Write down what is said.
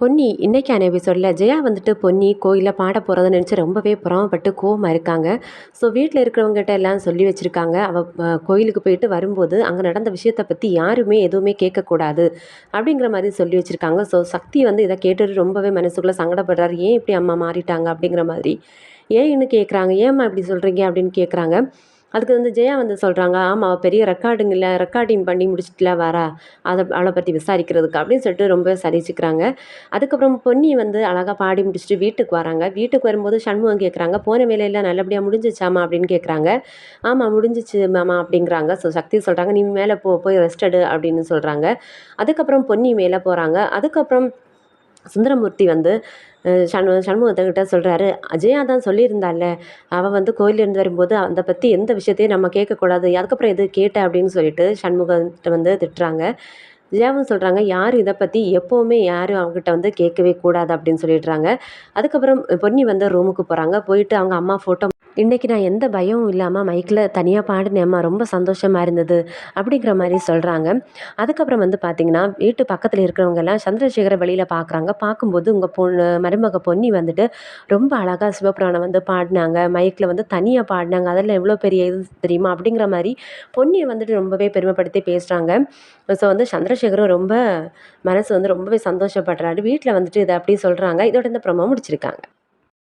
பொன்னி இன்னைக்கான எபிசோடில் ஜெயா வந்துட்டு பொன்னி கோயிலில் பாட போகிறத நினச்சி ரொம்பவே புறமப்பட்டு கோவமாக இருக்காங்க. ஸோ வீட்டில் இருக்கிறவங்ககிட்ட எல்லாம் சொல்லி வச்சுருக்காங்க. அவள் கோயிலுக்கு போயிட்டு வரும்போது அங்கே நடந்த விஷயத்தை பற்றி யாருமே எதுவுமே கேட்கக்கூடாது அப்படிங்கிற மாதிரி சொல்லி வச்சுருக்காங்க. ஸோ சக்தி வந்து இதை கேட்டுட்டு ரொம்பவே மனசுக்குள்ளே சங்கடப்படுறாரு. ஏன் இப்படி அம்மா மாறிட்டாங்க அப்படிங்கிற மாதிரி. ஏன் இன்னும் கேட்குறாங்க, ஏம்மா இப்படி சொல்கிறீங்க அப்படின்னு கேட்குறாங்க. அதுக்கு வந்து ஜெயா வந்து சொல்கிறாங்க, ஆமாம் அவள் பெரிய ரெக்கார்டிங் பண்ணி முடிச்சுட்டுலாம் வரா, அவளை பற்றி விசாரிக்கிறதுக்கு அப்படின்னு சொல்லிட்டு ரொம்ப சரிச்சுக்கிறாங்க. அதுக்கப்புறம் பொன்னி வந்து அழகாக பாடி முடிச்சுட்டு வீட்டுக்கு வராங்க. வீட்டுக்கு வரும்போது சண்முகம் கேட்குறாங்க, போன வேலையெல்லாம் நல்லபடியாக முடிஞ்சிச்சாமா அப்படின்னு கேட்குறாங்க. ஆமாம் முடிஞ்சிச்சு மாமா அப்படிங்கிறாங்க. ஸோ சக்தி சொல்கிறாங்க, நீ மேலே போய் ரெஸ்ட் எடு அப்படின்னு சொல்கிறாங்க. அதுக்கப்புறம் பொன்னி மேலே போகிறாங்க. அதுக்கப்புறம் சுந்தரமூர்த்தி வந்து சண்முகத்துக்கிட்ட சொல்கிறாரு, அஜயா தான் சொல்லியிருந்தால, அவள் வந்து கோயிலேருந்து வரும்போது அதை பற்றி எந்த விஷயத்தையும் நம்ம கேட்கக்கூடாது, அதுக்கப்புறம் எது கேட்ட அப்படின்னு சொல்லிட்டு சண்முகத்தை வந்து திட்டுறாங்க. ஜெயாவும் சொல்கிறாங்க, யார் இதை பற்றி எப்போவுமே யாரும் அவங்ககிட்ட வந்து கேட்கவே கூடாது அப்படின்னு சொல்லிடுறாங்க. அதுக்கப்புறம் பொன்னி வந்து ரூமுக்கு போகிறாங்க. போயிட்டு அவங்க அம்மா ஃபோட்டோ, இன்றைக்கி நான் எந்த பயமும் இல்லாமல் மைக்கில் தனியாக பாடினேம்மா, ரொம்ப சந்தோஷமாக இருந்தது அப்படிங்கிற மாதிரி சொல்கிறாங்க. அதுக்கப்புறம் வந்து பார்த்திங்கன்னா வீட்டு பக்கத்தில் இருக்கிறவங்க எல்லாம் சந்திரசேகரை வெளியில் பார்க்குறாங்க. பார்க்கும்போது உங்கள் மருமக பொன்னி வந்துட்டு ரொம்ப அழகாக சிவபுராணம் வந்து பாடினாங்க, மைக்கில் வந்து தனியாக பாடினாங்க, அதெல்லாம் எவ்வளோ பெரிய இது தெரியுமா அப்படிங்கிற மாதிரி பொன்னியை வந்துட்டு ரொம்பவே பெருமைப்படுத்தி பேசுகிறாங்க. ஸோ வந்து சந்திரசேகரும் ரொம்ப மனசு வந்து ரொம்பவே சந்தோஷப்படுறாரு. வீட்டில் வந்துட்டு இதை அப்படி சொல்கிறாங்க. இதோட இந்த ப்ரோமோ முடிச்சிருக்காங்க.